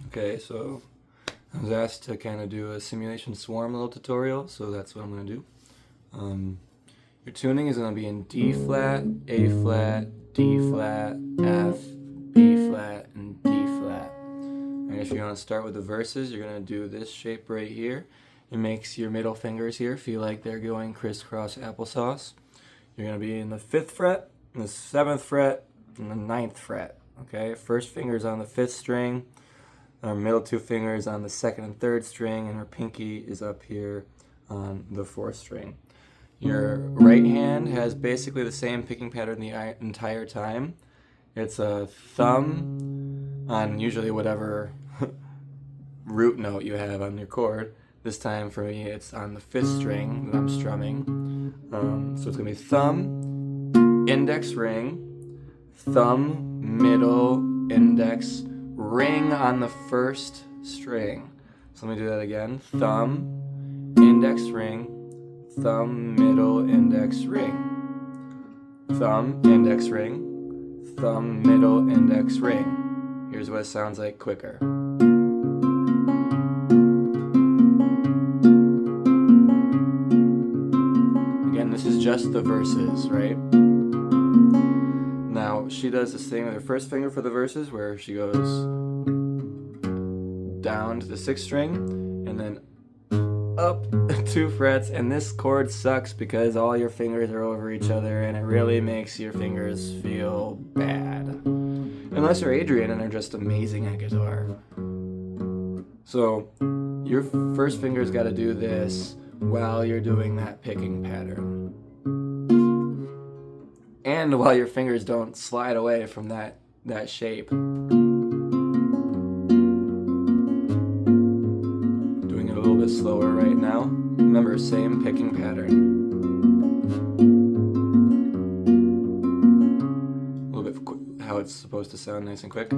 Okay, so I was asked to kind of do a simulation swarm little tutorial, so that's what I'm going to do. Your tuning is going to be in D flat, A flat, D flat, F, B flat, and D flat. And if you want to start with the verses, you're going to do this shape right here. It makes your middle fingers here feel like they're going crisscross applesauce. You're going to be in the 5th fret, the 7th fret, and the 9th fret. Okay, first finger's on the 5th string, our middle 2 fingers on the 2nd and 3rd string, and our pinky is up here on the 4th string. Your right hand has basically the same picking pattern the entire time. It's a thumb on usually whatever root note you have on your chord. This time for me it's on the 5th string that I'm strumming. So it's going to be thumb, index ring, thumb, middle, index, ring on the 1st string. So let me do that again. Thumb, index ring, thumb, middle, index, ring. Thumb, index, ring, thumb, middle, index, ring. Here's what it sounds like quicker. Again, this is just the verses, right? Now, she does this thing with her first finger for the verses where she goes down to the 6th string and then up 2 frets, and this chord sucks because all your fingers are over each other and it really makes your fingers feel bad. Unless you're Adrian and are just amazing at guitar. So, your first finger's got to do this while you're doing that picking pattern. And while your fingers don't slide away from that shape. Doing it a little bit slower right now. Remember, same picking pattern. A little bit how it's supposed to sound, nice and quick.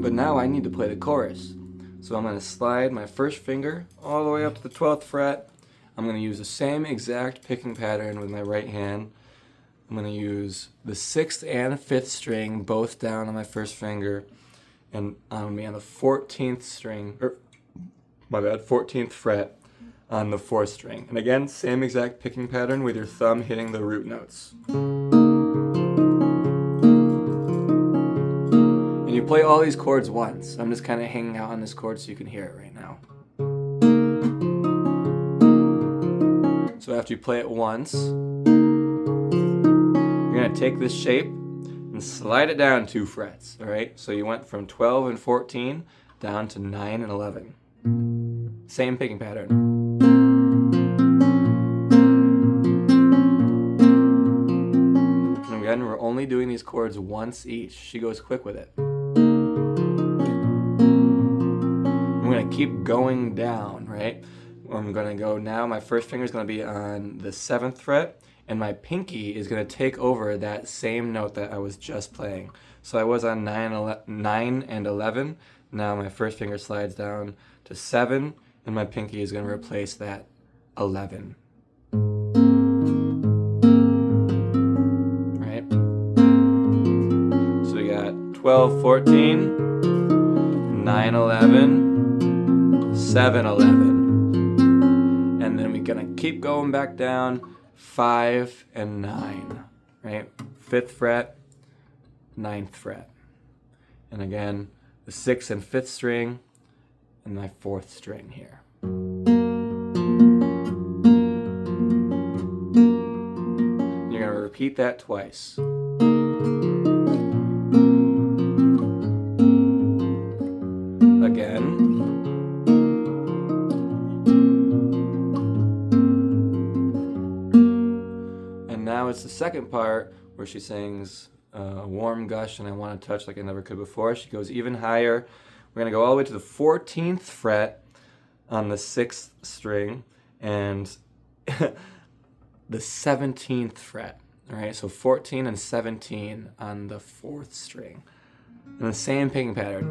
But now I need to play the chorus. So I'm going to slide my first finger all the way up to the 12th fret. I'm going to use the same exact picking pattern with my right hand. I'm going to use the 6th and 5th string both down on my first finger. And I'm going to be on the 14th string, 14th fret on the 4th string. And again, same exact picking pattern with your thumb hitting the root notes. And you play all these chords once. I'm just kind of hanging out on this chord so you can hear it right now. So after you play it once, you're going to take this shape and slide it down 2 frets. All right? So you went from 12 and 14 down to 9 and 11. Same picking pattern. And again, we're only doing these chords once each. She goes quick with it. I'm going to keep going down, right? I'm going to go now, my first finger is going to be on the 7th fret, and my pinky is going to take over that same note that I was just playing. So I was on 9 and 11. Now my first finger slides down to 7, and my pinky is going to replace that 11. Right? So we got 12, 14, 9, 11, 7, 11. And then we're going to keep going back down 5 and 9. Right? 5th fret, 9th fret. And again, the 6th and 5th string, and my 4th string here. You're going to repeat that twice. Again. And now it's the second part where she sings Warm Gush and I Want to Touch Like I Never Could Before. She goes even higher. We're going to go all the way to the 14th fret on the 6th string and the 17th fret. All right, so 14 and 17 on the 4th string. And the same picking pattern.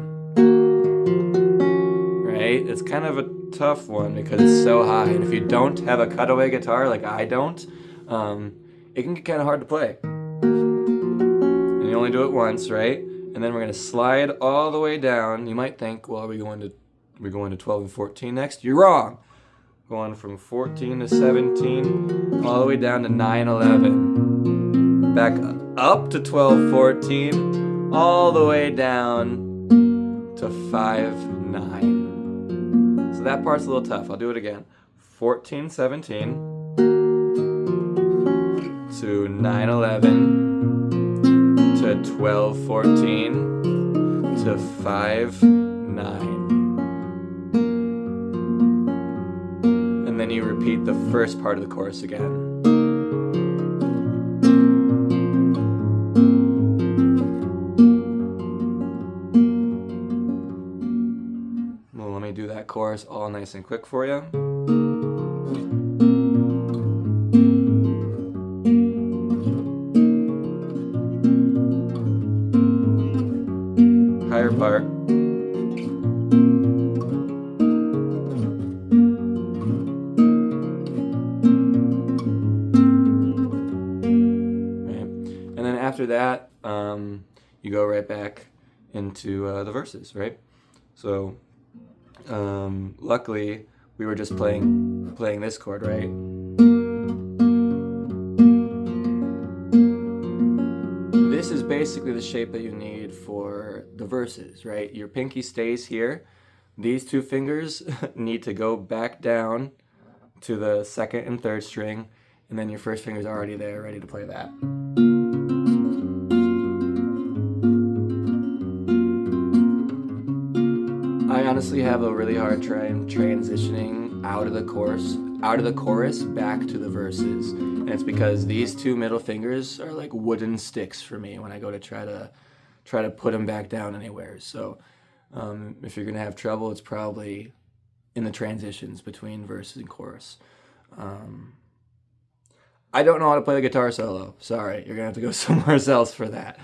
Right? It's kind of a tough one because it's so high. And if you don't have a cutaway guitar like I don't, it can get kind of hard to play. And you only do it once, right? And then we're going to slide all the way down. You might think, well, are we going to 12 and 14 next? You're wrong. Going from 14 to 17, all the way down to 9, 11. Back up to 12, 14, all the way down to 5, 9. So that part's a little tough. I'll do it again. 14, 17 to 9, 11 to 12, 14 to 5, 9. And then you repeat the first part of the chorus again. Well, let me do that chorus all nice and quick for you. Higher part. After that, you go right back into the verses, right? So, luckily, we were just playing this chord, right? This is basically the shape that you need for the verses, right? Your pinky stays here. These two fingers need to go back down to the second and third string, and then your first finger's already there, ready to play that. I honestly have a really hard time transitioning out of the chorus back to the verses, and it's because these two middle fingers are like wooden sticks for me when I go to try to put them back down anywhere. So if you're gonna have trouble, it's probably in the transitions between verses and chorus. I don't know how to play the guitar solo. Sorry, you're gonna have to go somewhere else for that.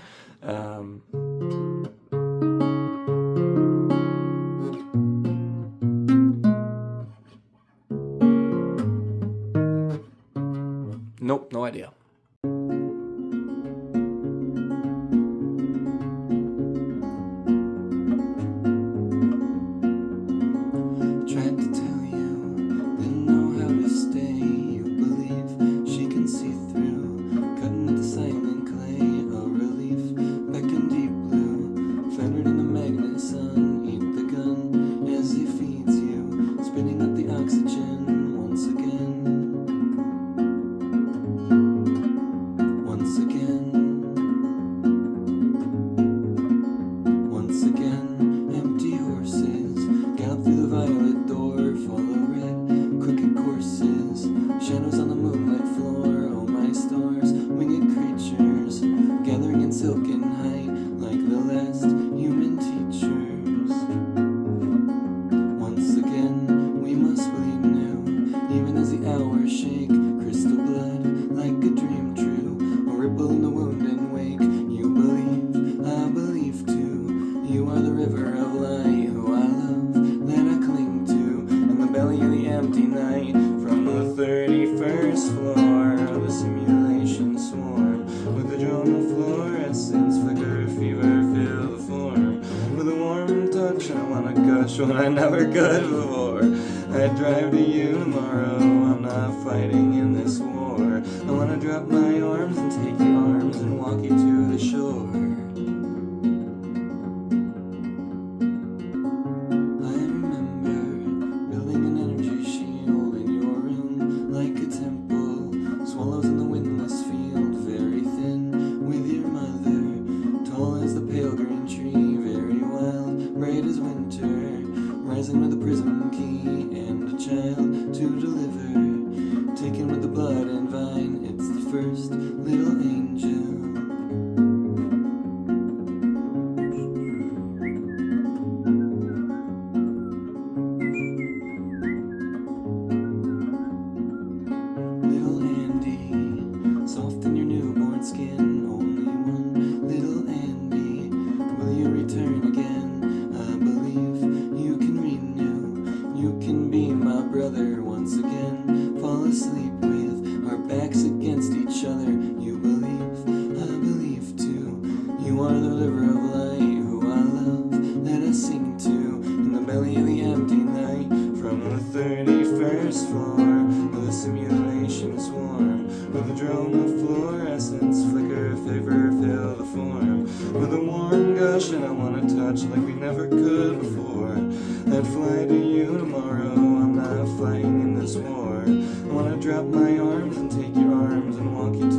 Nope, no idea. Tried to tell you, didn't know how to stay. You believe she can see through, cutting at the silent clay. A relief, back in deep blue, fettered in the magnet sun. Eat the gun as he feeds you, spinning up the oxygen once again. Empty horses gallop through the violet door, follow red, crooked courses, shadows on the moonlit floor. Oh my stars, winged creatures, gathering in silken height, like the last human teachers. Once again, we must bleed new, even as the hours shake, crystal blood, like a dream true, a ripple in the wound and wake. You believe, I believe too. You are the river of light, who I love, that I cling to, in the belly of the empty night, from the 31st floor of the simulation swarm, with the drone of fluorescence, flicker, fever, fill the floor, with a warm touch, I wanna gush when I never could before. I drive to you tomorrow, I'm not fighting in this war. I wanna drop my arms and take your arms and walk you to the shore. Swallows in the windless field, very thin, with your mother, tall as the pale green tree, very wild, bright as winter, rising with a prism key, and a child to deliver, taken with the blood and vine, it's the first little angel. Soft in your newborn skin, only one little Andy. Will you return again. I believe you can renew. You can be my brother once again. Fall asleep with our backs against each other. You believe, I believe too. You are the river of light, who I love, that I sing to in the belly of the empty night. From the 31st floor, where the simulation swarm, where the drone of fluorescence flicker, favor, fill the form, with a warm gush and I wanna touch like we never could before. I'd fly to you tomorrow, I'm not fighting in this war. I wanna drop my arms and take your arms and walk you to